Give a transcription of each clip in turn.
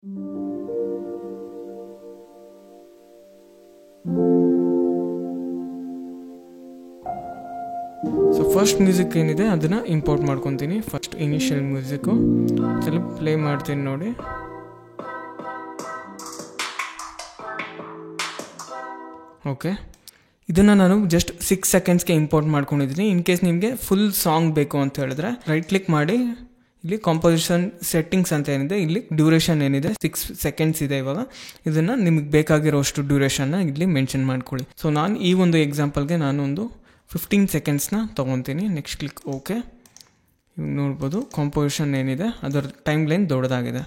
So first music ಏನಿದೆ ಅದನ್ನು import ಮಾಡ್ಕೊತೀನಿ. ಫಸ್ಟ್ ಇನಿಷಿಯಲ್ ಮ್ಯೂಸಿಕ್ಕು ಸ್ವಲ್ಪ ಪ್ಲೇ ಮಾಡ್ತೀನಿ ನೋಡಿ. ಓಕೆ, ಇದನ್ನು ನಾನು ಜಸ್ಟ್ 6 ಸೆಕೆಂಡ್ಸ್ಗೆ ಇಂಪೋರ್ಟ್ ಮಾಡ್ಕೊಂಡಿದ್ದೀನಿ. ಇನ್ ಕೇಸ್ ನಿಮಗೆ ಫುಲ್ ಸಾಂಗ್ ಬೇಕು ಅಂತ ಹೇಳಿದ್ರೆ ರೈಟ್ ಕ್ಲಿಕ್ ಮಾಡಿ ಇಲ್ಲಿ ಕಾಂಪೋಸಿಷನ್ ಸೆಟ್ಟಿಂಗ್ಸ್ ಅಂತ ಏನಿದೆ, ಇಲ್ಲಿ ಡ್ಯೂರೇಷನ್ ಏನಿದೆ 6 ಸೆಕೆಂಡ್ಸ್ ಇದೆ. ಇವಾಗ ಇದನ್ನು ನಿಮಗೆ ಬೇಕಾಗಿರೋಷ್ಟು ಡ್ಯೂರೇಷನ್ನ ಇಲ್ಲಿ ಮೆನ್ಷನ್ ಮಾಡ್ಕೊಳ್ಳಿ. ಸೊ ನಾನು ಈ ಒಂದು ಎಕ್ಸಾಂಪಲ್ಗೆ ನಾನು ಒಂದು 15 ಸೆಕೆಂಡ್ಸ್ನ ತೊಗೊತೀನಿ. Next click okay. ಇವಾಗ ನೋಡ್ಬೋದು ಕಾಂಪೋಸಿಷನ್ ಏನಿದೆ ಅದರ ಟೈಮ್ ಲೈನ್ ದೊಡ್ಡದಾಗಿದೆ.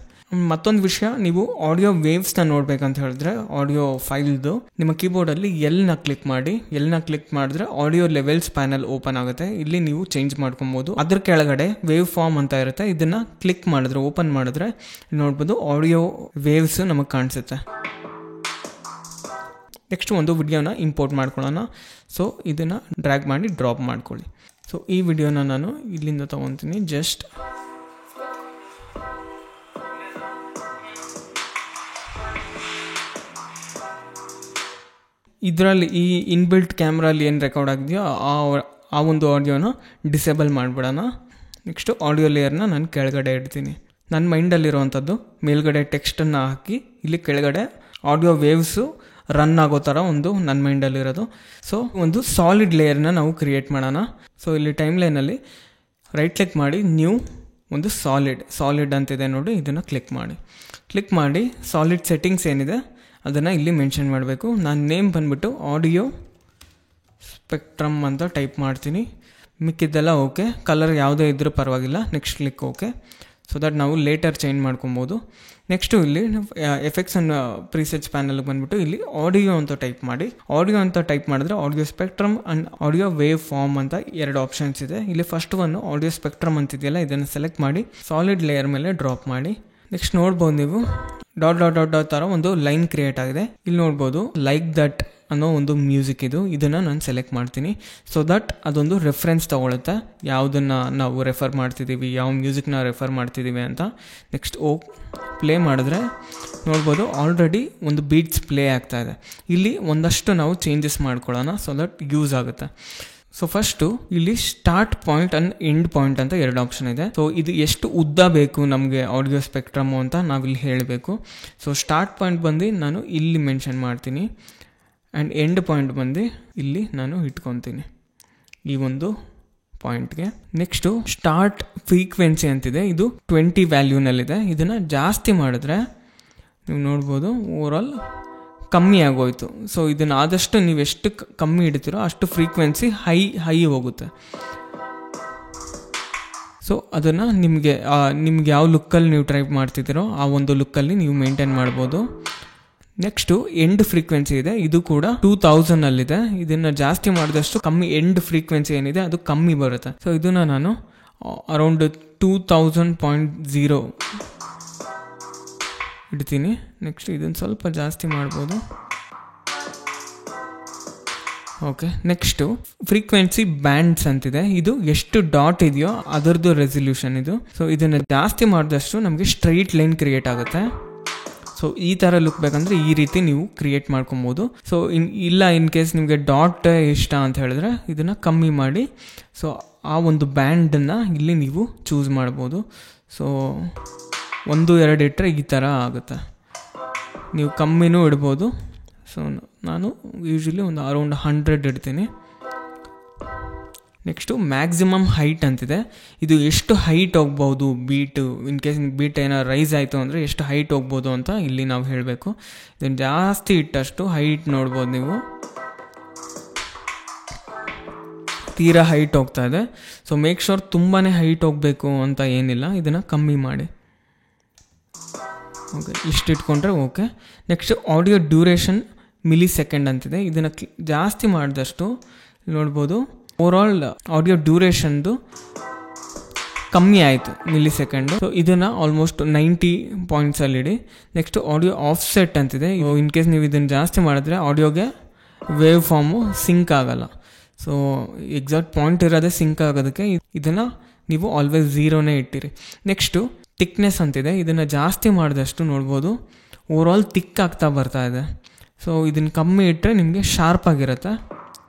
ಮತ್ತೊಂದು ವಿಷಯ, ನೀವು ಆಡಿಯೋ ವೇವ್ಸ್ನ ನೋಡ್ಬೇಕಂತ ಹೇಳಿದ್ರೆ ಆಡಿಯೋ ಫೈಲ್ದು ನಿಮ್ಮ ಕೀಬೋರ್ಡಲ್ಲಿ ಎಲ್ನ ಕ್ಲಿಕ್ ಮಾಡಿ. ಎಲ್ನ ಕ್ಲಿಕ್ ಮಾಡಿದ್ರೆ ಆಡಿಯೋ ಲೆವೆಲ್ಸ್ ಪ್ಯಾನಲ್ ಓಪನ್ ಆಗುತ್ತೆ. ಇಲ್ಲಿ ನೀವು ಚೇಂಜ್ ಮಾಡ್ಕೊಬೋದು. ಅದ್ರ ಕೆಳಗಡೆ ವೇವ್ ಫಾರ್ಮ್ ಅಂತ ಇರುತ್ತೆ, ಇದನ್ನ ಕ್ಲಿಕ್ ಮಾಡಿದ್ರೆ ಓಪನ್ ಮಾಡಿದ್ರೆ ನೋಡ್ಬೋದು ಆಡಿಯೋ ವೇವ್ಸ್ ನಮಗೆ ಕಾಣಿಸುತ್ತೆ. ನೆಕ್ಸ್ಟ್ ಒಂದು ವಿಡಿಯೋನ ಇಂಪೋರ್ಟ್ ಮಾಡ್ಕೊಳ್ಳೋಣ. ಸೊ ಇದನ್ನು ಡ್ರ್ಯಾಗ್ ಮಾಡಿ ಡ್ರಾಪ್ ಮಾಡ್ಕೊಳ್ಳಿ. ಸೊ ಈ ವಿಡಿಯೋನ ನಾನು ಇಲ್ಲಿಂದ ತೊಗೊತೀನಿ. ಜಸ್ಟ್ ಇದರಲ್ಲಿ ಈ ಇನ್ಬಿಲ್ಟ್ ಕ್ಯಾಮ್ರಲ್ಲಿ ಏನು ರೆಕಾರ್ಡ್ ಆಗಿದೆಯೋ ಆ ಒಂದು ಆಡಿಯೋನ ಡಿಸೇಬಲ್ ಮಾಡಿಬಿಡೋಣ. ನೆಕ್ಸ್ಟು ಆಡಿಯೋ ಲೇಯರ್ನ ನಾನು ಕೆಳಗಡೆ ಇಡ್ತೀನಿ. ನನ್ನ ಮೈಂಡಲ್ಲಿರೋವಂಥದ್ದು ಮೇಲ್ಗಡೆ ಟೆಕ್ಸ್ಟನ್ನು ಹಾಕಿ ಇಲ್ಲಿ ಕೆಳಗಡೆ ಆಡಿಯೋ ವೇವ್ಸು ರನ್ ಆಗೋ ಥರ ಒಂದು ನನ್ನ ಮೈಂಡಲ್ಲಿರೋದು. ಸೊ ಒಂದು ಸಾಲಿಡ್ ಲೇಯರ್ನ ನಾವು ಕ್ರಿಯೇಟ್ ಮಾಡೋಣ. ಸೊ ಇಲ್ಲಿ ಟೈಮ್ ಲೈನಲ್ಲಿ ರೈಟ್ ಕ್ಲಿಕ್ ಮಾಡಿ ನ್ಯೂ ಒಂದು ಸಾಲಿಡ್ ಅಂತಿದೆ ನೋಡಿ, ಇದನ್ನು ಕ್ಲಿಕ್ ಮಾಡಿ ಸಾಲಿಡ್ ಸೆಟ್ಟಿಂಗ್ಸ್ ಏನಿದೆ ಅದನ್ನು ಇಲ್ಲಿ ಮೆನ್ಷನ್ ಮಾಡಬೇಕು. ನಾನು ನೇಮ್ ಬಂದುಬಿಟ್ಟು ಆಡಿಯೋ ಸ್ಪೆಕ್ಟ್ರಮ್ ಅಂತ ಟೈಪ್ ಮಾಡ್ತೀನಿ. ಮಿಕ್ಕಿದ್ದೆಲ್ಲ ಓಕೆ, ಕಲರ್ ಯಾವುದೇ ಇದ್ರೂ ಪರವಾಗಿಲ್ಲ. Next click okay. So that ನಾವು ಲೇಟರ್ ಚೇಂಜ್ ಮಾಡ್ಕೊಬೋದು. ನೆಕ್ಸ್ಟು ಇಲ್ಲಿ ಎಫೆಕ್ಟ್ಸ್ ಆ್ಯಂಡ್ ಪ್ರೀಸೆಟ್ಸ್ ಪ್ಯಾನಲ್ಗೆ ಬಂದುಬಿಟ್ಟು ಇಲ್ಲಿ ಆಡಿಯೋ ಅಂತ ಟೈಪ್ ಮಾಡಿ. ಆಡಿಯೋ ಅಂತ ಟೈಪ್ ಮಾಡಿದ್ರೆ audio spectrum and audio wave form ಅಂತ 2 ಆಪ್ಷನ್ಸ್ ಇದೆ. ಇಲ್ಲಿ ಫಸ್ಟ್ ಒಂದು ಆಡಿಯೋ ಸ್ಪೆಕ್ಟ್ರಮ್ ಅಂತಿದೆಯಲ್ಲ, ಇದನ್ನು ಸೆಲೆಕ್ಟ್ ಮಾಡಿ ಸಾಲಿಡ್ ಲೇಯರ್ ಮೇಲೆ ಡ್ರಾಪ್ ಮಾಡಿ. ನೆಕ್ಸ್ಟ್ ನೋಡ್ಬೋದು ನೀವು ಡಾಟ್ ಡಾಟ್ ಡಾಟ್ ಡಾಟ್ ಥರ ಒಂದು ಲೈನ್ ಕ್ರಿಯೇಟ್ ಆಗಿದೆ. ಇಲ್ಲಿ ನೋಡ್ಬೋದು ಲೈಕ್ ದಟ್ ಅನ್ನೋ ಒಂದು ಮ್ಯೂಸಿಕ್ ಇದನ್ನು ನಾನು ಸೆಲೆಕ್ಟ್ ಮಾಡ್ತೀನಿ. ಸೊ ದಟ್ ಅದೊಂದು ರೆಫರೆನ್ಸ್ ತೊಗೊಳುತ್ತೆ, ಯಾವುದನ್ನು ನಾವು ರೆಫರ್ ಮಾಡ್ತಿದ್ದೀವಿ, ಯಾವ ಮ್ಯೂಸಿಕ್ನ ರೆಫರ್ ಮಾಡ್ತಿದ್ದೀವಿ ಅಂತ. ನೆಕ್ಸ್ಟ್ ಪ್ಲೇ ಮಾಡಿದ್ರೆ ನೋಡ್ಬೋದು ಆಲ್ರೆಡಿ ಒಂದು ಬೀಟ್ಸ್ ಪ್ಲೇ ಆಗ್ತಾ ಇದೆ. ಇಲ್ಲಿ ಒಂದಷ್ಟು ನಾವು ಚೇಂಜಸ್ ಮಾಡ್ಕೊಳ್ಳೋಣ, ಸೊ ದಟ್ ಯೂಸ್ ಆಗುತ್ತೆ. ಸೊ ಫಸ್ಟು ಇಲ್ಲಿ start point and end point ಅಂತ 2 ಆಪ್ಷನ್ ಇದೆ. ಸೊ ಇದು ಎಷ್ಟು ಉದ್ದ ಬೇಕು ನಮಗೆ ಆಡಿಯೋ ಸ್ಪೆಕ್ಟ್ರಮ್ಮು ಅಂತ ನಾವಿಲ್ಲಿ ಹೇಳಬೇಕು. ಸೊ ಸ್ಟಾರ್ಟ್ ಪಾಯಿಂಟ್ ಬಂದು ನಾನು ಇಲ್ಲಿ ಮೆನ್ಷನ್ ಮಾಡ್ತೀನಿ ಆ್ಯಂಡ್ ಎಂಡ್ ಪಾಯಿಂಟ್ ಬಂದು ಇಲ್ಲಿ ನಾನು ಇಟ್ಕೊತೀನಿ ಈ ಒಂದು ಪಾಯಿಂಟ್ಗೆ. ನೆಕ್ಸ್ಟು ಸ್ಟಾರ್ಟ್ ಫ್ರೀಕ್ವೆನ್ಸಿ ಅಂತಿದೆ, ಇದು 20 ವ್ಯಾಲ್ಯೂನಲ್ಲಿದೆ. ಇದನ್ನು ಜಾಸ್ತಿ ಮಾಡಿದ್ರೆ ನೀವು ನೋಡ್ಬೋದು ಓವರಾಲ್ ಕಮ್ಮಿ ಆಗೋಯ್ತು. ಸೊ ಇದನ್ನು ಆದಷ್ಟು ನೀವು ಎಷ್ಟು ಕಮ್ಮಿ ಇಡ್ತೀರೋ ಅಷ್ಟು ಫ್ರೀಕ್ವೆನ್ಸಿ ಹೈ ಹೋಗುತ್ತೆ. ಸೊ ಅದನ್ನು ನಿಮಗೆ ಯಾವ ಲುಕ್ಕಲ್ಲಿ ನೀವು ಟ್ರೈ ಮಾಡ್ತಿದ್ದೀರೋ ಆ ಒಂದು ಲುಕ್ಕಲ್ಲಿ ನೀವು ಮೇಂಟೈನ್ ಮಾಡ್ಬೋದು. ನೆಕ್ಸ್ಟು ಎಂಡ್ ಫ್ರೀಕ್ವೆನ್ಸಿ ಇದೆ, ಇದು ಕೂಡ 2000ಅಲ್ಲಿದೆ. ಇದನ್ನು ಜಾಸ್ತಿ ಮಾಡಿದಷ್ಟು ಕಮ್ಮಿ ಎಂಡ್ ಫ್ರೀಕ್ವೆನ್ಸಿ ಏನಿದೆ ಅದು ಕಮ್ಮಿ ಬರುತ್ತೆ. ಸೊ ಇದನ್ನು ನಾನು ಅರೌಂಡ್ 2000.0 ಇಡ್ತೀನಿ. ನೆಕ್ಸ್ಟ್ ಇದನ್ನು ಸ್ವಲ್ಪ ಜಾಸ್ತಿ ಮಾಡ್ಬೋದು. ಓಕೆ, ನೆಕ್ಸ್ಟು ಫ್ರೀಕ್ವೆನ್ಸಿ ಬ್ಯಾಂಡ್ಸ್ ಅಂತಿದೆ, ಇದು ಎಷ್ಟು ಡಾಟ್ ಇದೆಯೋ ಅದರದ್ದು ರೆಸಲ್ಯೂಷನ್ ಇದು. ಸೊ ಇದನ್ನು ಜಾಸ್ತಿ ಮಾಡಿದಷ್ಟು ನಮಗೆ ಸ್ಟ್ರೈಟ್ ಲೈನ್ ಕ್ರಿಯೇಟ್ ಆಗುತ್ತೆ. ಸೊ ಈ ಥರ ಲುಕ್ ಬೇಕಂದರೆ ಈ ರೀತಿ ನೀವು ಕ್ರಿಯೇಟ್ ಮಾಡ್ಕೊಬೋದು. ಸೊ ಇನ್ ಕೇಸ್ ನಿಮಗೆ ಡಾಟ್ ಇಷ್ಟ ಅಂತ ಹೇಳಿದ್ರೆ ಇದನ್ನು ಕಮ್ಮಿ ಮಾಡಿ ಸೊ ಆ ಒಂದು ಬ್ಯಾಂಡನ್ನು ಇಲ್ಲಿ ನೀವು ಚೂಸ್ ಮಾಡ್ಬೋದು. ಸೊ 1-2 ಇಟ್ಟರೆ ಈ ಥರ ಆಗುತ್ತೆ, ನೀವು ಕಮ್ಮಿನೂ ಇಡ್ಬೋದು. ಸೊ ನಾನು ಯೂಶ್ವಲಿ ಒಂದು ಅರೌಂಡ್ 100 ಇಡ್ತೀನಿ. ನೆಕ್ಸ್ಟು ಮ್ಯಾಕ್ಸಿಮಮ್ ಹೈಟ್ ಅಂತಿದೆ, ಇದು ಎಷ್ಟು ಹೈಟ್ ಹೋಗ್ಬೋದು ಬೀಟು, ಇನ್ ಕೇಸ್ ಬೀಟ್ ಏನೋ ರೈಸ್ ಆಯಿತು ಅಂದರೆ ಎಷ್ಟು ಹೈಟ್ ಹೋಗ್ಬೋದು ಅಂತ ಇಲ್ಲಿ ನಾವು ಹೇಳಬೇಕು. ಇದನ್ನು ಜಾಸ್ತಿ ಇಟ್ಟಷ್ಟು ಹೈಟ್ ನೋಡ್ಬೋದು ನೀವು ತೀರಾ ಹೈಟ್ ಹೋಗ್ತಾ ಇದೆ. ಸೊ ಮೇಕ್ ಶೋರ್ ತುಂಬಾ ಹೈಟ್ ಹೋಗಬೇಕು ಅಂತ ಏನಿಲ್ಲ, ಇದನ್ನು ಕಮ್ಮಿ ಮಾಡಿ. ಓಕೆ, ಇಷ್ಟು ಇಟ್ಕೊಂಡ್ರೆ okay. Next audio duration milli second ಅಂತಿದೆ, ಇದನ್ನು ಜಾಸ್ತಿ ಮಾಡಿದಷ್ಟು ನೋಡ್ಬೋದು ಓವರಾಲ್ ಆಡಿಯೋ ಡ್ಯೂರೇಷನ್ದು ಕಮ್ಮಿ ಆಯಿತು ಮಿಲಿ ಸೆಕೆಂಡು. ಸೊ ಇದನ್ನು ಆಲ್ಮೋಸ್ಟ್ 90 ಪಾಯಿಂಟ್ಸಲ್ಲಿ ಇಡಿ. ನೆಕ್ಸ್ಟ್ ಆಡಿಯೋ ಆಫ್ಸೆಟ್ ಅಂತಿದೆ, ಇನ್ ಕೇಸ್ ನೀವು ಇದನ್ನು ಜಾಸ್ತಿ ಮಾಡಿದ್ರೆ ಆಡಿಯೋಗೆ ವೇವ್ ಫಾರ್ಮು ಸಿಂಕ್ ಆಗಲ್ಲ. ಸೊ ಎಕ್ಸಾಕ್ಟ್ ಪಾಯಿಂಟ್ ಇರೋದೇ ಸಿಂಕ್ ಆಗೋದಕ್ಕೆ ಇದನ್ನು ನೀವು ಆಲ್ವೇಸ್ 0ನೇ ಇಟ್ಟಿರಿ. ನೆಕ್ಸ್ಟು ಥಿಕ್ನೆಸ್ ಅಂತಿದೆ, ಇದನ್ನು ಜಾಸ್ತಿ ಮಾಡಿದಷ್ಟು ನೋಡ್ಬೋದು ಓವರಾಲ್ ಥಿಕ್ ಆಗ್ತಾ ಬರ್ತಾ ಇದೆ. ಸೊ ಇದನ್ನು ಕಮ್ಮಿ ಇಟ್ಟರೆ ನಿಮಗೆ ಶಾರ್ಪ್ ಆಗಿರುತ್ತೆ.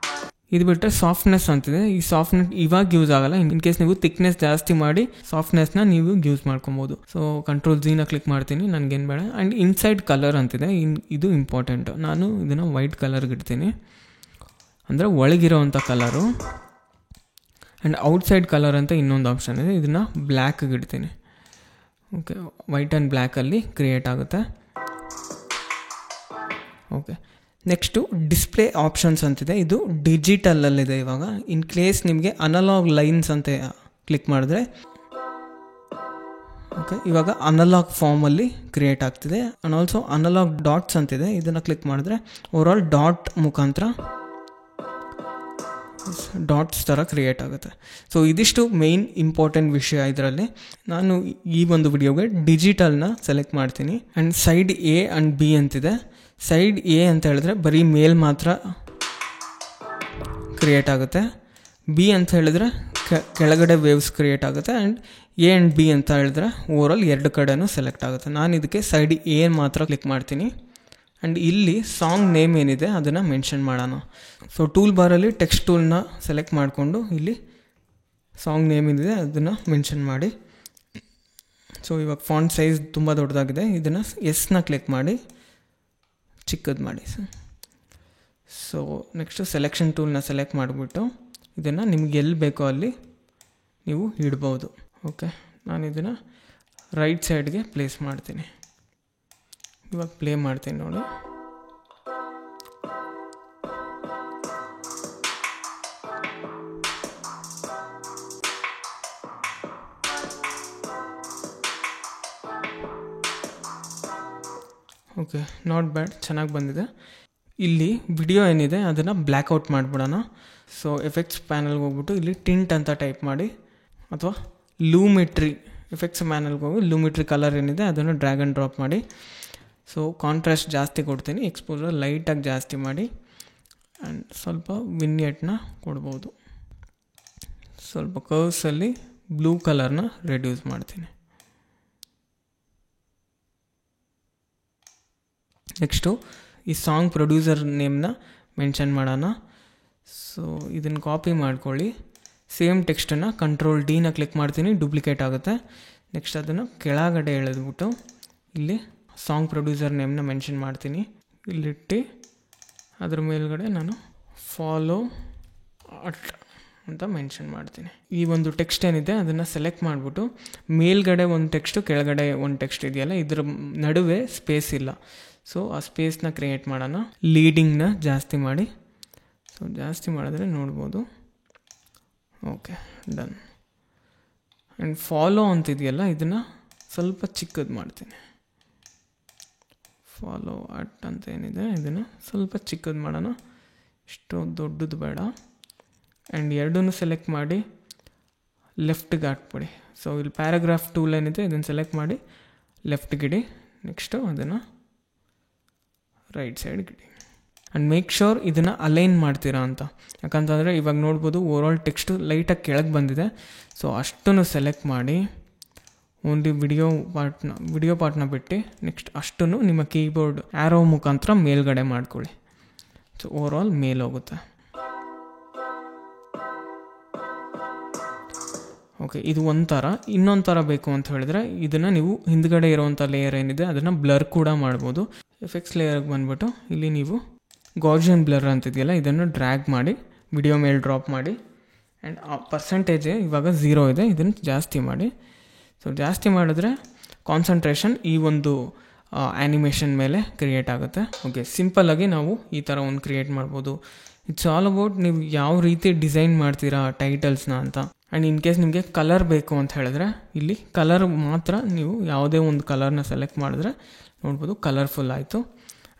ಇದು ಬಿಟ್ಟರೆ ಸಾಫ್ಟ್ನೆಸ್ ಅಂತಿದೆ, ಈ ಸಾಫ್ಟ್ನೆಸ್ ಇವಾಗ ಯೂಸ್ ಆಗಲ್ಲ. ಇನ್ ಕೇಸ್ ನೀವು ಥಿಕ್ನೆಸ್ ಜಾಸ್ತಿ ಮಾಡಿ ಸಾಫ್ಟ್ನೆಸ್ನ ನೀವು ಯೂಸ್ ಮಾಡ್ಕೊಬೋದು. ಸೊ Ctrl+G ಕ್ಲಿಕ್ ಮಾಡ್ತೀನಿ, ನನಗೇನು ಬೇಡ. ಆ್ಯಂಡ್ ಇನ್ಸೈಡ್ ಕಲರ್ ಅಂತಿದೆ, ಇದು ಇಂಪಾರ್ಟೆಂಟು. ನಾನು ಇದನ್ನು ವೈಟ್ ಕಲರ್ಗೆ ಇಡ್ತೀನಿ, ಅಂದರೆ ಒಳಗಿರೋವಂಥ ಕಲರು. ಆ್ಯಂಡ್ ಔಟ್ಸೈಡ್ ಕಲರ್ ಅಂತ ಇನ್ನೊಂದು ಆಪ್ಷನ್ ಇದೆ, ಇದನ್ನು ಬ್ಲ್ಯಾಕ್ಗೆ ಇಡ್ತೀನಿ. ಓಕೆ, ವೈಟ್ ಆ್ಯಂಡ್ ಬ್ಲ್ಯಾಕಲ್ಲಿ ಕ್ರಿಯೇಟ್ ಆಗುತ್ತೆ. ಓಕೆ, ನೆಕ್ಸ್ಟು ಡಿಸ್ಪ್ಲೇ ಆಪ್ಷನ್ಸ್ ಅಂತಿದೆ, ಇದು ಡಿಜಿಟಲಲ್ಲಿದೆ ಇವಾಗ. ಇನ್ ಕೇಸ್ ನಿಮಗೆ ಅನಲಾಗ್ ಲೈನ್ಸ್ ಅಂತ ಕ್ಲಿಕ್ ಮಾಡಿದ್ರೆ ಓಕೆ, ಇವಾಗ ಅನಲಾಗ್ ಫಾರ್ಮಲ್ಲಿ ಕ್ರಿಯೇಟ್ ಆಗ್ತಿದೆ. ಆ್ಯಂಡ್ ಆಲ್ಸೋ ಅನಲಾಗ್ ಡಾಟ್ಸ್ ಅಂತಿದೆ, ಇದನ್ನು ಕ್ಲಿಕ್ ಮಾಡಿದ್ರೆ ಓವರಾಲ್ ಡಾಟ್ ಮುಖಾಂತರ ಡಾಟ್ಸ್ ಥರ ಕ್ರಿಯೇಟ್ ಆಗುತ್ತೆ. ಸೊ ಇದಿಷ್ಟು ಮೇಯ್ನ್ ಇಂಪಾರ್ಟೆಂಟ್ ವಿಷಯ ಇದರಲ್ಲಿ. ನಾನು ಈ ಒಂದು ವಿಡಿಯೋಗೆ ಡಿಜಿಟಲ್ನ ಸೆಲೆಕ್ಟ್ ಮಾಡ್ತೀನಿ. And side A and B ಅಂತಿದೆ. ಸೈಡ್ A ಅಂತ ಹೇಳಿದ್ರೆ ಬರೀ ಮೇಲ್ ಮಾತ್ರ ಕ್ರಿಯೇಟ್ ಆಗುತ್ತೆ. B ಅಂತ ಹೇಳಿದ್ರೆ ಕೆಳಗಡೆ ವೇವ್ಸ್ ಕ್ರಿಯೇಟ್ ಆಗುತ್ತೆ. ಆ್ಯಂಡ್ A ಆ್ಯಂಡ್ B ಅಂತ ಹೇಳಿದ್ರೆ ಓವರಾಲ್ ಎರಡು ಕಡೆನೂ ಸೆಲೆಕ್ಟ್ ಆಗುತ್ತೆ. ನಾನು ಇದಕ್ಕೆ ಸೈಡ್ A ಮಾತ್ರ ಕ್ಲಿಕ್ ಮಾಡ್ತೀನಿ. ಆ್ಯಂಡ್ ಇಲ್ಲಿ ಸಾಂಗ್ ನೇಮ್ ಏನಿದೆ ಅದನ್ನು ಮೆನ್ಷನ್ ಮಾಡೋಣ. ಸೊ ಟೂಲ್ ಬಾರಲ್ಲಿ ಟೆಕ್ಸ್ಟ್ ಟೂಲ್ನ ಸೆಲೆಕ್ಟ್ ಮಾಡಿಕೊಂಡು ಇಲ್ಲಿ ಸಾಂಗ್ ನೇಮ್ ಏನಿದೆ ಅದನ್ನು ಮೆನ್ಷನ್ ಮಾಡಿ. ಸೊ ಇವಾಗ ಫಾಂಟ್ ಸೈಜ್ ತುಂಬ ದೊಡ್ಡದಾಗಿದೆ, ಇದನ್ನು ಎಸ್ನ ಕ್ಲಿಕ್ ಮಾಡಿ ಚಿಕ್ಕದು ಮಾಡಿ. ಸೊ ನೆಕ್ಸ್ಟು ಸೆಲೆಕ್ಷನ್ ಟೂಲ್ನ ಸೆಲೆಕ್ಟ್ ಮಾಡಿಬಿಟ್ಟು ಇದನ್ನು ನಿಮ್ಗೆ ಎಲ್ಲಿ ಬೇಕೋ ಅಲ್ಲಿ ನೀವು ಇಡ್ಬೋದು. ಓಕೆ, ನಾನು ಇದನ್ನು ರೈಟ್ ಸೈಡ್ಗೆ ಪ್ಲೇಸ್ ಮಾಡ್ತೀನಿ. ಇವಾಗ ಪ್ಲೇ ಮಾಡ್ತೀನಿ ನೋಡಿ. ಓಕೆ, ನಾಟ್ ಬ್ಯಾಡ್, ಚೆನ್ನಾಗಿ ಬಂದಿದೆ. ಇಲ್ಲಿ ವಿಡಿಯೋ ಏನಿದೆ ಅದನ್ನು ಬ್ಲ್ಯಾಕ್ಔಟ್ ಮಾಡಿಬಿಡೋಣ. ಸೊ ಎಫೆಕ್ಟ್ಸ್ ಪ್ಯಾನಲ್ಗೆ ಹೋಗ್ಬಿಟ್ಟು ಇಲ್ಲಿ ಟಿಂಟ್ ಅಂತ ಟೈಪ್ ಮಾಡಿ, ಅಥವಾ ಲೂಮಿಟ್ರಿ ಎಫೆಕ್ಟ್ಸ್ ಪ್ಯಾನಲ್ಗೆ ಹೋಗಿ ಲೂಮಿಟ್ರಿ ಕಲರ್ ಏನಿದೆ ಅದನ್ನು ಡ್ರ್ಯಾಗ್ ಆ್ಯಂಡ್ ಡ್ರಾಪ್ ಮಾಡಿ. ಸೊ ಕಾಂಟ್ರಾಸ್ಟ್ ಜಾಸ್ತಿ ಕೊಡ್ತೀನಿ, ಎಕ್ಸ್ಪೋಸರ್ ಲೈಟಾಗಿ ಜಾಸ್ತಿ ಮಾಡಿ. ಆ್ಯಂಡ್ ಸ್ವಲ್ಪ ವಿನ್ಯೇಟ್ನ ಕೊಡ್ಬೋದು. ಸ್ವಲ್ಪ ಕರ್ವ್ಸಲ್ಲಿ ಬ್ಲೂ ಕಲರ್ನ ರೆಡ್ಯೂಸ್ ಮಾಡ್ತೀನಿ. ನೆಕ್ಸ್ಟು ಈ ಸಾಂಗ್ ಪ್ರೊಡ್ಯೂಸರ್ ನೇಮ್ನ ಮೆನ್ಷನ್ ಮಾಡೋಣ. ಸೊ ಇದನ್ನು ಕಾಪಿ ಮಾಡ್ಕೊಳ್ಳಿ. ಸೇಮ್ ಟೆಕ್ಸ್ಟನ್ನು Ctrl+D ಕ್ಲಿಕ್ ಮಾಡ್ತೀನಿ, ಡೂಪ್ಲಿಕೇಟ್ ಆಗುತ್ತೆ. ನೆಕ್ಸ್ಟ್ ಅದನ್ನು ಕೆಳಗಡೆ ಎಳೆದ್ಬಿಟ್ಟು ಇಲ್ಲಿ ಸಾಂಗ್ ಪ್ರೊಡ್ಯೂಸರ್ ನೇಮ್ನ ಮೆನ್ಷನ್ ಮಾಡ್ತೀನಿ. ಇಲ್ಲಿಟ್ಟು ಅದ್ರ ಮೇಲ್ಗಡೆ ನಾನು ಫಾಲೋ ಅಟ್ ಅಂತ ಮೆನ್ಷನ್ ಮಾಡ್ತೀನಿ. ಈ ಒಂದು ಟೆಕ್ಸ್ಟ್ ಏನಿದೆ ಅದನ್ನು ಸೆಲೆಕ್ಟ್ ಮಾಡಿಬಿಟ್ಟು ಮೇಲ್ಗಡೆ ಒಂದು ಟೆಕ್ಸ್ಟು ಕೆಳಗಡೆ ಒಂದು ಟೆಕ್ಸ್ಟ್ ಇದೆಯಲ್ಲ, ಇದ್ರ ನಡುವೆ ಸ್ಪೇಸ್ ಇಲ್ಲ. ಸೊ ಆ ಸ್ಪೇಸ್ನ ಕ್ರಿಯೇಟ್ ಮಾಡೋಣ. ಲೀಡಿಂಗ್ನ ಜಾಸ್ತಿ ಮಾಡಿ. ಸೊ ಜಾಸ್ತಿ ಮಾಡಿದ್ರೆ ನೋಡ್ಬೋದು. Okay, done. ಆ್ಯಂಡ್ ಫಾಲೋ ಅಂತಿದೆಯಲ್ಲ ಇದನ್ನು ಸ್ವಲ್ಪ ಚಿಕ್ಕದು ಮಾಡ್ತೀನಿ. ಫಾಲೋ ಅಟ್ ಅಂತ ಏನಿದೆ ಇದನ್ನು ಸ್ವಲ್ಪ ಚಿಕ್ಕದು ಮಾಡೋಣ, ಇಷ್ಟು ದೊಡ್ಡದು ಬೇಡ. ಆ್ಯಂಡ್ ಎರಡನ್ನೂ ಸೆಲೆಕ್ಟ್ ಮಾಡಿ ಲೆಫ್ಟ್ಗೆ ಹಾಕ್ಬಿಡಿ. ಸೊ ಇಲ್ಲಿ ಪ್ಯಾರಾಗ್ರಾಫ್ ಟೂಲ್ ಏನಿದೆ ಇದನ್ನು ಸೆಲೆಕ್ಟ್ ಮಾಡಿ ಲೆಫ್ಟ್ಗಿಡಿ. ನೆಕ್ಸ್ಟು ಅದನ್ನು ರೈಟ್ ಸೈಡ್ಗಿಡಿ. ಆ್ಯಂಡ್ ಮೇಕ್ ಶೋರ್ ಇದನ್ನು ಅಲೈನ್ ಮಾಡ್ತೀರಾ ಅಂತ. ಯಾಕಂತಂದರೆ ಇವಾಗ ನೋಡ್ಬೋದು ಓವರಾಲ್ ಟೆಕ್ಸ್ಟು ಲೈಟಾಗಿ ಕೆಳಗೆ ಬಂದಿದೆ. ಸೊ ಅಷ್ಟನ್ನು ಸೆಲೆಕ್ಟ್ ಮಾಡಿ ಓನ್ಲಿ ವಿಡಿಯೋ ಪಾರ್ಟ್ನ ಬಿಟ್ಟು ನೆಕ್ಸ್ಟ್ ಅಷ್ಟನ್ನು ನಿಮ್ಮ ಕೀಬೋರ್ಡ್ ಆ್ಯರೋ ಮುಖಾಂತರ ಮೇಲ್ಗಡೆ ಮಾಡ್ಕೊಳ್ಳಿ. ಸೊ ಓವರಾಲ್ ಮೇಲ್ ಹೋಗುತ್ತೆ. ಓಕೆ, ಇದು ಒಂಥರ. ಇನ್ನೊಂದು ಥರ ಬೇಕು ಅಂತ ಹೇಳಿದ್ರೆ ಇದನ್ನು ನೀವು ಹಿಂದ್ಗಡೆ ಇರೋವಂಥ ಲೇಯರ್ ಏನಿದೆ ಅದನ್ನು ಬ್ಲರ್ ಕೂಡ ಮಾಡ್ಬೋದು. ಎಫೆಕ್ಟ್ಸ್ ಲೇಯರ್ಗೆ ಬಂದುಬಿಟ್ಟು ಇಲ್ಲಿ ನೀವು ಗಾರ್ಜಿಯನ್ ಬ್ಲರ್ ಅಂತಿದೆಯಲ್ಲ ಇದನ್ನು ಡ್ರ್ಯಾಗ್ ಮಾಡಿ ವಿಡಿಯೋ ಮೇಲೆ ಡ್ರಾಪ್ ಮಾಡಿ. ಆ್ಯಂಡ್ ಆ ಪರ್ಸೆಂಟೇಜ್ ಇವಾಗ 0 ಇದೆ, ಇದನ್ನು ಜಾಸ್ತಿ ಮಾಡಿ. ಸೊ ಜಾಸ್ತಿ ಮಾಡಿದ್ರೆ ಕಾನ್ಸಂಟ್ರೇಷನ್ ಈ ಒಂದು ಆ್ಯನಿಮೇಷನ್ ಮೇಲೆ ಕ್ರಿಯೇಟ್ ಆಗುತ್ತೆ. ಓಕೆ, ಸಿಂಪಲ್ಲಾಗಿ ನಾವು ಈ ಥರ ಒಂದು ಕ್ರಿಯೇಟ್ ಮಾಡ್ಬೋದು. ಇಟ್ಸ್ ಆಲ್ ಅಬೌಟ್ ನೀವು ಯಾವ ರೀತಿ ಡಿಸೈನ್ ಮಾಡ್ತೀರಾ ಟೈಟಲ್ಸ್ನ ಅಂತ. ಆ್ಯಂಡ್ ಇನ್ ಕೇಸ್ ನಿಮಗೆ ಕಲರ್ ಬೇಕು ಅಂತ ಹೇಳಿದ್ರೆ ಇಲ್ಲಿ ಕಲರ್ ಮಾತ್ರ ನೀವು ಯಾವುದೇ ಒಂದು ಕಲರ್ನ ಸೆಲೆಕ್ಟ್ ಮಾಡಿದ್ರೆ ನೋಡ್ಬೋದು ಕಲರ್ಫುಲ್ ಆಯಿತು.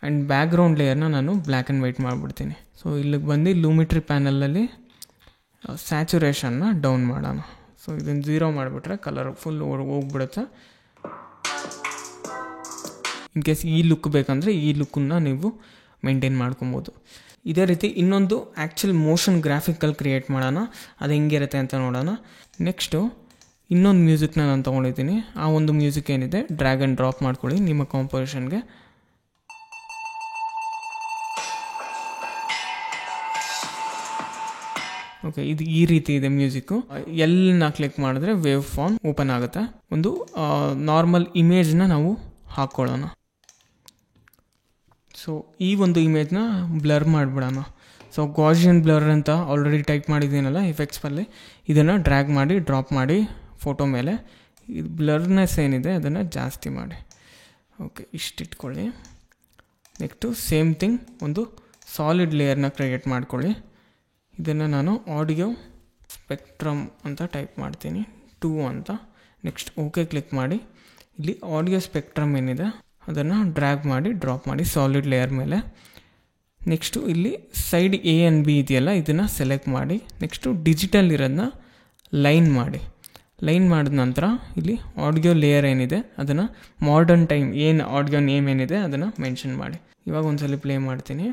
ಆ್ಯಂಡ್ ಬ್ಯಾಕ್ಗ್ರೌಂಡ್ ಲೇಯರ್ನ ನಾನು ಬ್ಲ್ಯಾಕ್ ಆ್ಯಂಡ್ ವೈಟ್ ಮಾಡಿಬಿಡ್ತೀನಿ. ಸೊ ಇಲ್ಲಿಗೆ ಬಂದು ಲೂಮಿಟ್ರಿ ಪ್ಯಾನಲಲ್ಲಿ ಸ್ಯಾಚುರೇಷನ್ನ ಡೌನ್ ಮಾಡೋಣ. ಸೊ ಇದನ್ನು 0 ಮಾಡಿಬಿಟ್ರೆ ಕಲರ್ ಫುಲ್ ಹೋಗ್ಬಿಡುತ್ತೆ. ಇನ್ ಕೇಸ್ ಈ ಲುಕ್ ಬೇಕಂದರೆ ಈ ಲುಕ್ಕನ್ನು ನೀವು ಮೇಂಟೈನ್ ಮಾಡ್ಕೊಬೋದು. ಇದೇ ರೀತಿ ಇನ್ನೊಂದು ಆ್ಯಕ್ಚುಲ್ ಮೋಷನ್ ಗ್ರಾಫಿಕಲ್ ಕ್ರಿಯೇಟ್ ಮಾಡೋಣ, ಅದು ಹೆಂಗಿರುತ್ತೆ ಅಂತ ನೋಡೋಣ. ನೆಕ್ಸ್ಟು ಇನ್ನೊಂದು ಮ್ಯೂಸಿಕ್ನ ನಾನು ತೊಗೊಂಡಿದ್ದೀನಿ. ಆ ಒಂದು ಮ್ಯೂಸಿಕ್ ಏನಿದೆ ಡ್ರ್ಯಾಗ್ ಆ್ಯಂಡ್ ಡ್ರಾಪ್ ಮಾಡ್ಕೊಳ್ಳಿ ನಿಮ್ಮ ಕಾಂಪೋಸಿಷನ್ಗೆ. ಓಕೆ, ಇದು ಈ ರೀತಿ ಇದೆ ಮ್ಯೂಸಿಕ್ಕು. ಎಲ್ಲ ಕ್ಲಿಕ್ ಮಾಡಿದ್ರೆ ವೇವ್ ಫಾರ್ಮ್ ಓಪನ್ ಆಗುತ್ತೆ. ಒಂದು ನಾರ್ಮಲ್ ಇಮೇಜ್ನ ನಾವು ಹಾಕ್ಕೊಳ್ಳೋಣ. ಸೊ ಈ ಒಂದು ಇಮೇಜ್ನ ಬ್ಲರ್ ಮಾಡಿಬಿಡೋಣ. ಸೊ ಗಾಸಿಯನ್ ಬ್ಲರ್ ಅಂತ ಆಲ್ರೆಡಿ ಟೈಪ್ ಮಾಡಿದ್ದೀನಲ್ಲ ಎಫೆಕ್ಟ್ಸಲ್ಲಿ, ಇದನ್ನು ಡ್ರ್ಯಾಗ್ ಮಾಡಿ ಡ್ರಾಪ್ ಮಾಡಿ ಫೋಟೋ ಮೇಲೆ. ಇದು ಬ್ಲರ್ನೆಸ್ ಏನಿದೆ ಅದನ್ನು ಜಾಸ್ತಿ ಮಾಡಿ. ಓಕೆ, ಇಷ್ಟಿಟ್ಕೊಳ್ಳಿ. ನೆಕ್ಸ್ಟು ಸೇಮ್ ಥಿಂಗ್, ಒಂದು ಸಾಲಿಡ್ ಲೇಯರ್ನ ಕ್ರಿಯೇಟ್ ಮಾಡ್ಕೊಳ್ಳಿ. ಇದನ್ನು ನಾನು ಆಡಿಯೋ ಸ್ಪೆಕ್ಟ್ರಮ್ ಅಂತ ಟೈಪ್ ಮಾಡ್ತೀನಿ, 2 ಅಂತ. ನೆಕ್ಸ್ಟ್ ಓಕೆ ಕ್ಲಿಕ್ ಮಾಡಿ. ಇಲ್ಲಿ ಆಡಿಯೋ ಸ್ಪೆಕ್ಟ್ರಮ್ ಏನಿದೆ ಅದನ್ನು ಡ್ರ್ಯಾಗ್ ಮಾಡಿ ಡ್ರಾಪ್ ಮಾಡಿ ಸಾಲಿಡ್ ಲೇಯರ್ ಮೇಲೆ. ನೆಕ್ಸ್ಟು ಇಲ್ಲಿ ಸೈಡ್ A and B ಇದೆಯಲ್ಲ, ಇದನ್ನು ಸೆಲೆಕ್ಟ್ ಮಾಡಿ. ನೆಕ್ಸ್ಟು ಡಿಜಿಟಲ್ ಇರೋದನ್ನ ಲೈನ್ ಮಾಡಿ. ಲೈನ್ ಮಾಡಿದ ನಂತರ ಇಲ್ಲಿ ಆಡಿಯೋ ಲೇಯರ್ ಏನಿದೆ ಅದನ್ನು ಮಾಡರ್ನ್ ಟೈಮ್ ಏನು ಆಡಿಯೋ ನೇಮ್ ಏನಿದೆ ಅದನ್ನು ಮೆನ್ಷನ್ ಮಾಡಿ. ಇವಾಗ ಒಂದ್ಸಲ ಪ್ಲೇ ಮಾಡ್ತೀನಿ.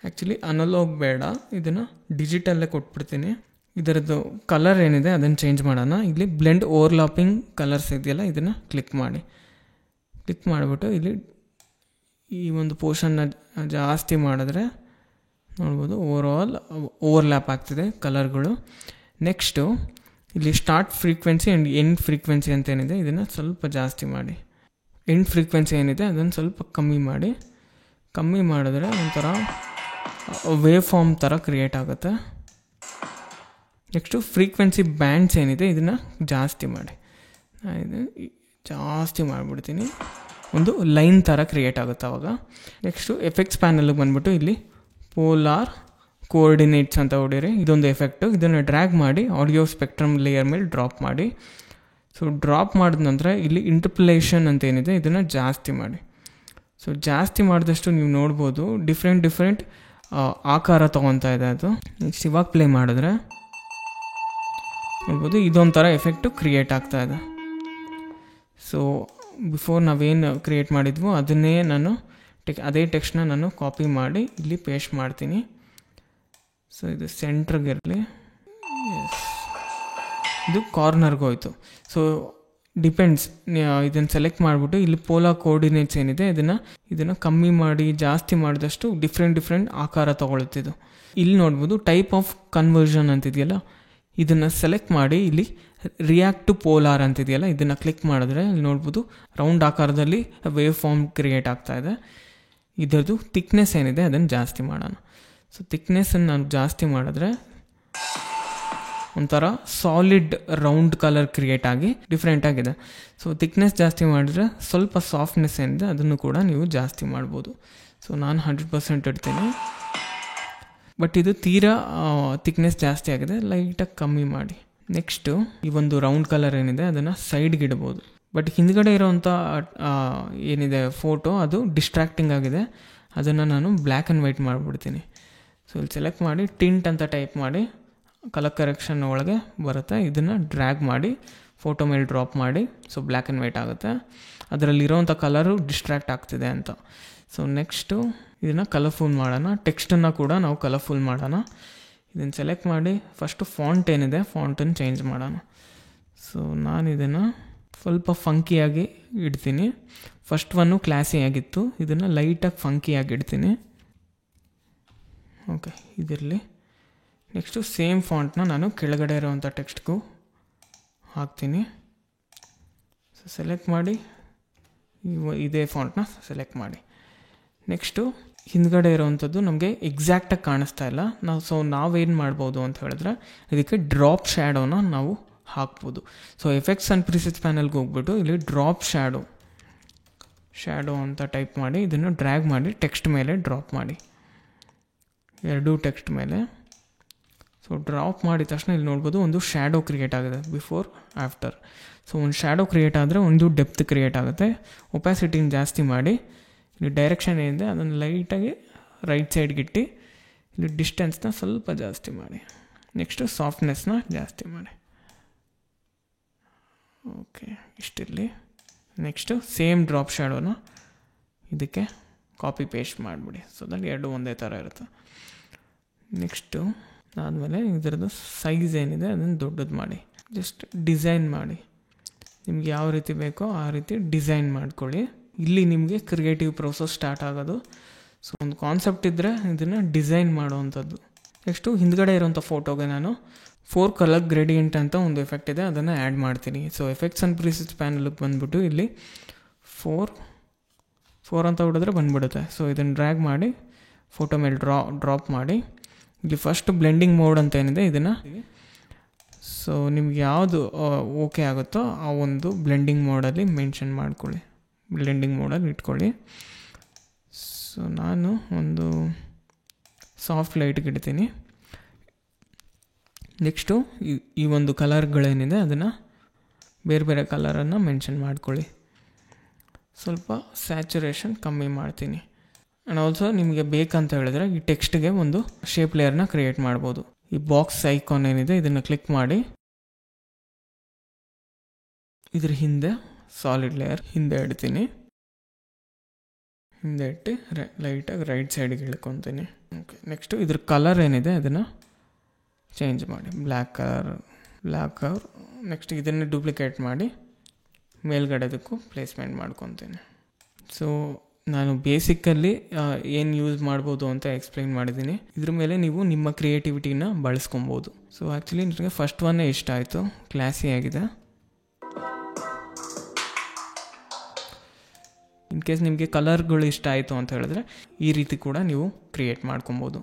ಆ್ಯಕ್ಚುಲಿ ಅನಲಾಗ್ ಬೇಡ, ಇದನ್ನು ಡಿಜಿಟಲ್ಲೇ ಕೊಟ್ಬಿಡ್ತೀನಿ. ಇದರದ್ದು ಕಲರ್ ಏನಿದೆ ಅದನ್ನು ಚೇಂಜ್ ಮಾಡೋಣ. ಇಲ್ಲಿ ಬ್ಲೆಂಡ್ ಓವರ್ಲಾಪಿಂಗ್ ಕಲರ್ಸ್ ಇದೆಯಲ್ಲ, ಇದನ್ನು ಕ್ಲಿಕ್ ಮಾಡಿ. ಕ್ಲಿಕ್ ಮಾಡಿಬಿಟ್ಟು ಇಲ್ಲಿ ಈ ಒಂದು ಪೋರ್ಷನ್ನ ಜಾಸ್ತಿ ಮಾಡಿದ್ರೆ ನೋಡ್ಬೋದು ಓವರ್ಲ್ಯಾಪ್ ಆಗ್ತಿದೆ ಕಲರ್ಗಳು. ನೆಕ್ಸ್ಟು ಇಲ್ಲಿ start frequency and end frequency ಅಂತ ಏನಿದೆ ಇದನ್ನು ಸ್ವಲ್ಪ ಜಾಸ್ತಿ ಮಾಡಿ. ಎಂಡ್ ಫ್ರೀಕ್ವೆನ್ಸಿ ಏನಿದೆ ಅದನ್ನು ಸ್ವಲ್ಪ ಕಮ್ಮಿ ಮಾಡಿ. ಕಮ್ಮಿ ಮಾಡಿದ್ರೆ ಒಂಥರ ವೇವ್ ಫಾರ್ಮ್ ಥರ ಕ್ರಿಯೇಟ್ ಆಗುತ್ತೆ. ನೆಕ್ಸ್ಟು ಫ್ರೀಕ್ವೆನ್ಸಿ ಬ್ಯಾಂಡ್ಸ್ ಏನಿದೆ ಇದನ್ನು ಜಾಸ್ತಿ ಮಾಡಿ. ಜಾಸ್ತಿ ಮಾಡಿಬಿಡ್ತೀನಿ, ಒಂದು ಲೈನ್ ಥರ ಕ್ರಿಯೇಟ್ ಆಗುತ್ತೆ ಆವಾಗ. ನೆಕ್ಸ್ಟು ಎಫೆಕ್ಟ್ಸ್ ಪ್ಯಾನಲ್ಗೆ ಬಂದುಬಿಟ್ಟು ಇಲ್ಲಿ ಪೋಲಾರ್ ಕೋಆರ್ಡಿನೇಟ್ಸ್ ಅಂತ ಹೊಡೀರಿ. ಇದೊಂದು ಎಫೆಕ್ಟು. ಇದನ್ನು ಡ್ರ್ಯಾಗ್ ಮಾಡಿ ಆಡಿಯೋ ಸ್ಪೆಕ್ಟ್ರಮ್ ಲೇಯರ್ ಮೇಲೆ ಡ್ರಾಪ್ ಮಾಡಿ. ಸೊ ಡ್ರಾಪ್ ಮಾಡಿದ ನಂತರ ಇಲ್ಲಿ ಇಂಟರ್ಪೋಲೇಷನ್ ಅಂತ ಏನಿದೆ ಇದನ್ನು ಜಾಸ್ತಿ ಮಾಡಿ. ಸೊ ಜಾಸ್ತಿ ಮಾಡಿದಷ್ಟು ನೀವು ನೋಡ್ಬೋದು ಡಿಫ್ರೆಂಟ್ ಆಕಾರ ತೊಗೊತಾ ಇದೆ ಅದು. ನೆಕ್ಸ್ಟ್ ಇವಾಗ ಪ್ಲೇ ಮಾಡಿದ್ರೆ ನೋಡ್ಬೋದು ಇದೊಂಥರ ಎಫೆಕ್ಟು ಕ್ರಿಯೇಟ್ ಆಗ್ತಾ ಇದೆ. ಸೊ ಬಿಫೋರ್ ನಾವೇನು ಕ್ರಿಯೇಟ್ ಮಾಡಿದ್ವೋ ಅದನ್ನೇ ನಾನು ಅದೇ ಟೆಕ್ಸ್ಟ್ನ ನಾನು ಕಾಪಿ ಮಾಡಿ ಇಲ್ಲಿ ಪೇಸ್ಟ್ ಮಾಡ್ತೀನಿ. ಸೊ ಇದು ಸೆಂಟ್ರಿಗಿರಲಿ, ಇದು ಕಾರ್ನರ್ಗೆ ಹೋಯ್ತು. ಸೊ ಡಿಪೆಂಡ್ಸ್, ಇದನ್ನು ಸೆಲೆಕ್ಟ್ ಮಾಡಿಬಿಟ್ಟು ಇಲ್ಲಿ ಪೋಲಾರ್ ಕೋಆರ್ಡಿನೇಟ್ಸ್ ಏನಿದೆ ಇದನ್ನು ಕಮ್ಮಿ ಮಾಡಿ ಜಾಸ್ತಿ ಮಾಡಿದಷ್ಟು ಡಿಫ್ರೆಂಟ್ ಆಕಾರ ತೊಗೊಳುತ್ತಿದ್ದು. ಇಲ್ಲಿ ನೋಡ್ಬೋದು ಟೈಪ್ ಆಫ್ ಕನ್ವರ್ಷನ್ ಅಂತಿದೆಯಲ್ಲ, ಇದನ್ನು ಸೆಲೆಕ್ಟ್ ಮಾಡಿ ಇಲ್ಲಿ ರಿಯಾಕ್ಟ್ ಟು ಪೋಲಾರ್ ಅಂತಿದೆಯಲ್ಲ ಇದನ್ನು ಕ್ಲಿಕ್ ಮಾಡಿದ್ರೆ ಇಲ್ಲಿ ನೋಡ್ಬೋದು ರೌಂಡ್ ಆಕಾರದಲ್ಲಿ ವೇವ್ ಫಾರ್ಮ್ ಕ್ರಿಯೇಟ್ ಆಗ್ತಾ ಇದೆ. ಇದರದ್ದು ಥಿಕ್ನೆಸ್ ಏನಿದೆ ಅದನ್ನು ಜಾಸ್ತಿ ಮಾಡೋಣ. ಸೊ ಥಿಕ್ನೆಸ್ಸನ್ನು ನಾನು ಜಾಸ್ತಿ ಮಾಡಿದ್ರೆ ಒಂಥರ ಸಾಲಿಡ್ ರೌಂಡ್ ಕಲರ್ ಕ್ರಿಯೇಟ್ ಆಗಿ ಡಿಫ್ರೆಂಟ್ ಆಗಿದೆ. ಸೊ ಥಿಕ್ನೆಸ್ ಜಾಸ್ತಿ ಮಾಡಿದ್ರೆ ಸ್ವಲ್ಪ ಸಾಫ್ಟ್ನೆಸ್ ಏನಿದೆ ಅದನ್ನು ಕೂಡ ನೀವು ಜಾಸ್ತಿ ಮಾಡ್ಬೋದು. ಸೊ ನಾನು 100% ಇಡ್ತೀನಿ. ಬಟ್ ಇದು ತೀರಾ ಥಿಕ್ನೆಸ್ ಜಾಸ್ತಿ ಆಗಿದೆ, ಲೈಟಾಗಿ ಕಮ್ಮಿ ಮಾಡಿ. ನೆಕ್ಸ್ಟು ಈ ಒಂದು ರೌಂಡ್ ಕಲರ್ ಏನಿದೆ ಅದನ್ನು ಸೈಡ್ಗೆ ಇಡ್ಬೋದು. ಬಟ್ ಹಿಂದ್ಗಡೆ ಇರೋವಂಥ ಏನಿದೆ ಫೋಟೋ ಅದು ಡಿಸ್ಟ್ರಾಕ್ಟಿಂಗ್ ಆಗಿದೆ, ಅದನ್ನು ನಾನು ಬ್ಲ್ಯಾಕ್ ಆ್ಯಂಡ್ ವೈಟ್ ಮಾಡಿಬಿಡ್ತೀನಿ. ಸೊ ಇಲ್ಲಿ ಸೆಲೆಕ್ಟ್ ಮಾಡಿ ಟಿಂಟ್ ಅಂತ ಟೈಪ್ ಮಾಡಿ ಕಲರ್ ಕರೆಕ್ಷನ್ ಒಳಗೆ ಬರುತ್ತೆ. ಇದನ್ನು ಡ್ರ್ಯಾಗ್ ಮಾಡಿ ಫೋಟೋ ಮೇಲೆ ಡ್ರಾಪ್ ಮಾಡಿ. ಸೊ ಬ್ಲ್ಯಾಕ್ ಆ್ಯಂಡ್ ವೈಟ್ ಆಗುತ್ತೆ, ಅದರಲ್ಲಿರೋವಂಥ ಕಲರು ಡಿಸ್ಟ್ರ್ಯಾಕ್ಟ್ ಆಗ್ತಿದೆ ಅಂತ. ಸೊ ನೆಕ್ಸ್ಟು ಇದನ್ನು ಕಲರ್ಫುಲ್ ಮಾಡೋಣ. ಟೆಕ್ಸ್ಟನ್ನು ಕೂಡ ನಾವು ಕಲರ್ಫುಲ್ ಮಾಡೋಣ. ಇದನ್ನು ಸೆಲೆಕ್ಟ್ ಮಾಡಿ ಫಸ್ಟು ಫಾಂಟ್ ಏನಿದೆ ಫಾಂಟನ್ನು ಚೇಂಜ್ ಮಾಡೋಣ. ಸೊ ನಾನು ಇದನ್ನು ಸ್ವಲ್ಪ ಫಂಕಿಯಾಗಿ ಇಡ್ತೀನಿ. ಫಸ್ಟ್ ಒನ್ನು ಕ್ಲಾಸಿಯಾಗಿತ್ತು, ಇದನ್ನು ಲೈಟಾಗಿ ಫಂಕಿಯಾಗಿ ಇಡ್ತೀನಿ. ಓಕೆ, ಇದಿರಲಿ. ನೆಕ್ಸ್ಟು ಸೇಮ್ ಫಾಂಟ್ನ ನಾನು ಕೆಳಗಡೆ ಇರೋವಂಥ ಟೆಕ್ಸ್ಟ್ಗೂ ಹಾಕ್ತೀನಿ. ಸೊ ಸೆಲೆಕ್ಟ್ ಮಾಡಿ ಇದೇ ಫಾಂಟ್ನ ಸೆಲೆಕ್ಟ್ ಮಾಡಿ. ನೆಕ್ಸ್ಟು ಹಿಂದ್ಗಡೆ ಇರೋವಂಥದ್ದು ನಮಗೆ ಎಕ್ಸಾಕ್ಟಾಗಿ ಕಾಣಿಸ್ತಾ ಇಲ್ಲ. ನಾವೇನು ಮಾಡ್ಬೋದು ಅಂತ ಹೇಳಿದ್ರೆ ಇದಕ್ಕೆ ಡ್ರಾಪ್ ಶ್ಯಾಡೋನ ನಾವು ಹಾಕ್ಬೋದು. ಸೊ ಎಫೆಕ್ಟ್ಸ್ ಆ್ಯಂಡ್ ಪ್ರಿಸೆಟ್ಸ್ ಪ್ಯಾನಲ್ಗೆ ಹೋಗ್ಬಿಟ್ಟು ಇಲ್ಲಿ ಡ್ರಾಪ್ ಶ್ಯಾಡೋ ಅಂತ ಟೈಪ್ ಮಾಡಿ ಇದನ್ನು ಡ್ರ್ಯಾಗ್ ಮಾಡಿ ಟೆಕ್ಸ್ಟ್ ಮೇಲೆ ಡ್ರಾಪ್ ಮಾಡಿ, ಎರಡೂ ಟೆಕ್ಸ್ಟ್ ಮೇಲೆ. ಸೊ ಡ್ರಾಪ್ ಮಾಡಿದ ತಕ್ಷಣ ಇಲ್ಲಿ ನೋಡ್ಬೋದು ಒಂದು ಶ್ಯಾಡೋ ಕ್ರಿಯೇಟ್ ಆಗಿದೆ ಬಿಫೋರ್ ಆಫ್ಟರ್. ಸೊ ಒಂದು ಶ್ಯಾಡೋ ಕ್ರಿಯೇಟ್ ಆದರೆ ಒಂದು ಡೆಪ್ತ್ ಕ್ರಿಯೇಟ್ ಆಗುತ್ತೆ. ಒಪ್ಯಾಸಿಟಿನ ಜಾಸ್ತಿ ಮಾಡಿ, ಇಲ್ಲಿ ಡೈರೆಕ್ಷನ್ ಏನಿದೆ ಅದನ್ನು ಲೈಟಾಗಿ ರೈಟ್ ಸೈಡ್ಗೆ ಇಟ್ಟು ಇಲ್ಲಿ ಡಿಸ್ಟೆನ್ಸ್ನ ಸ್ವಲ್ಪ ಜಾಸ್ತಿ ಮಾಡಿ. ನೆಕ್ಸ್ಟು ಸಾಫ್ಟ್ನೆಸ್ನ ಜಾಸ್ತಿ ಮಾಡಿ. ಓಕೆ, ಇಷ್ಟಿರಲಿ. ನೆಕ್ಸ್ಟು ಸೇಮ್ ಡ್ರಾಪ್ ಶ್ಯಾಡೋನ ಇದಕ್ಕೆ ಕಾಪಿ ಪೇಸ್ಟ್ ಮಾಡಿಬಿಡಿ. ಸೊ ದಟ್ ಎರಡು ಒಂದೇ ಥರ ಇರುತ್ತೆ. ನೆಕ್ಸ್ಟು ಆದಮೇಲೆ ಇದರದ್ದು ಸೈಜ್ ಏನಿದೆ ಅದನ್ನು ದೊಡ್ಡದು ಮಾಡಿ, ಜಸ್ಟ್ ಡಿಸೈನ್ ಮಾಡಿ. ನಿಮ್ಗೆ ಯಾವ ರೀತಿ ಬೇಕೋ ಆ ರೀತಿ ಡಿಸೈನ್ ಮಾಡ್ಕೊಳ್ಳಿ. ಇಲ್ಲಿ ನಿಮಗೆ ಕ್ರಿಯೇಟಿವ್ ಪ್ರೋಸೆಸ್ ಸ್ಟಾರ್ಟ್ ಆಗೋದು. ಸೊ ಒಂದು ಕಾನ್ಸೆಪ್ಟ್ ಇದ್ದರೆ ಇದನ್ನು ಡಿಸೈನ್ ಮಾಡುವಂಥದ್ದು. ನೆಕ್ಸ್ಟು ಹಿಂದ್ಗಡೆ ಇರೋಂಥ ಫೋಟೋಗೆ ನಾನು 4 ಕಲರ್ ಗ್ರೇಡಿಯಂಟ್ ಅಂತ ಒಂದು ಎಫೆಕ್ಟ್ ಇದೆ, ಅದನ್ನು ಆ್ಯಡ್ ಮಾಡ್ತೀನಿ. ಸೊ ಎಫೆಕ್ಟ್ಸ್ ಆ್ಯಂಡ್ ಪ್ರಿಸೆಟ್ಸ್ ಪ್ಯಾನಲ್ಗೆ ಬಂದುಬಿಟ್ಟು ಇಲ್ಲಿ 4 ಅಂತ ಹೊಡೆದ್ರೆ ಬಂದುಬಿಡುತ್ತೆ. ಸೊ ಇದನ್ನು ಡ್ರ್ಯಾಗ್ ಮಾಡಿ ಫೋಟೋ ಮೇಲೆ ಡ್ರಾಪ್ ಮಾಡಿ ಇಲ್ಲಿ ಫಸ್ಟ್ ಬ್ಲೆಂಡಿಂಗ್ ಮೋಡ್ ಅಂತ ಏನಿದೆ ಇದನ್ನು, ಸೊ ನಿಮ್ಗೆ ಯಾವುದು ಓಕೆ ಆಗುತ್ತೋ ಆ ಒಂದು ಬ್ಲೆಂಡಿಂಗ್ ಮೋಡಲ್ಲಿ ಮೆನ್ಷನ್ ಮಾಡ್ಕೊಳ್ಳಿ, ಬ್ಲೆಂಡಿಂಗ್ ಮೋಡಲ್ಲಿ ಇಟ್ಕೊಳ್ಳಿ. ಸೊ ನಾನು ಒಂದು ಸಾಫ್ಟ್ ಲೈಟ್ಗೆ ಇಡ್ತೀನಿ. ನೆಕ್ಸ್ಟು ಈ ಒಂದು ಕಲರ್ಗಳೇನಿದೆ ಅದನ್ನು ಬೇರೆ ಬೇರೆ ಕಲರನ್ನು ಮೆನ್ಷನ್ ಮಾಡ್ಕೊಳ್ಳಿ. ಸ್ವಲ್ಪ ಸ್ಯಾಚುರೇಷನ್ ಕಮ್ಮಿ ಮಾಡ್ತೀನಿ. ಆ್ಯಂಡ್ ಆಲ್ಸೋ ನಿಮಗೆ ಬೇಕಂತ ಹೇಳಿದ್ರೆ ಈ ಟೆಕ್ಸ್ಟ್ಗೆ ಒಂದು ಶೇಪ್ ಲೇಯರ್ನ ಕ್ರಿಯೇಟ್ ಮಾಡ್ಬೋದು. ಈ ಬಾಕ್ಸ್ ಐಕಾನ್ ಏನಿದೆ ಇದನ್ನು ಕ್ಲಿಕ್ ಮಾಡಿ ಇದ್ರ ಹಿಂದೆ ಸಾಲಿಡ್ ಲೇಯರ್ ಹಿಂದೆ ಇಡ್ತೀನಿ. ಹಿಂದೆ ಇಟ್ಟು ಲೈಟಾಗಿ ರೈಟ್ ಸೈಡಿಗೆ ಇಳ್ಕೊತೀನಿ. ಓಕೆ, ನೆಕ್ಸ್ಟು ಇದ್ರ ಕಲರ್ ಏನಿದೆ ಅದನ್ನು ಚೇಂಜ್ ಮಾಡಿ, ಬ್ಲ್ಯಾಕ್ ಕಲರ್. ನೆಕ್ಸ್ಟ್ ಇದನ್ನು ಡೂಪ್ಲಿಕೇಟ್ ಮಾಡಿ ಮೇಲ್ಗಡೆದಕ್ಕೂ ಪ್ಲೇಸ್ಮೆಂಟ್ ಮಾಡ್ಕೊತೀನಿ. ಸೊ ನಾನು ಬೇಸಿಕಲ್ಲಿ ಏನು ಯೂಸ್ ಮಾಡ್ಬೋದು ಅಂತ ಎಕ್ಸ್ಪ್ಲೈನ್ ಮಾಡಿದ್ದೀನಿ. ಇದ್ರ ಮೇಲೆ ನೀವು ನಿಮ್ಮ ಕ್ರಿಯೇಟಿವಿಟಿನ ಬಳಸ್ಕೊಬೋದು. ಸೊ ಆ್ಯಕ್ಚುಲಿ ನನಗೆ ಫಸ್ಟ್ ಒನ್ನೇ ಇಷ್ಟ ಆಯಿತು, ಕ್ಲಾಸಿ ಆಗಿದೆ. ಇನ್ ಕೇಸ್ ನಿಮಗೆ ಕಲರ್ಗಳು ಇಷ್ಟ ಆಯಿತು ಅಂತ ಹೇಳಿದ್ರೆ ಈ ರೀತಿ ಕೂಡ ನೀವು ಕ್ರಿಯೇಟ್ ಮಾಡ್ಕೊಬೋದು.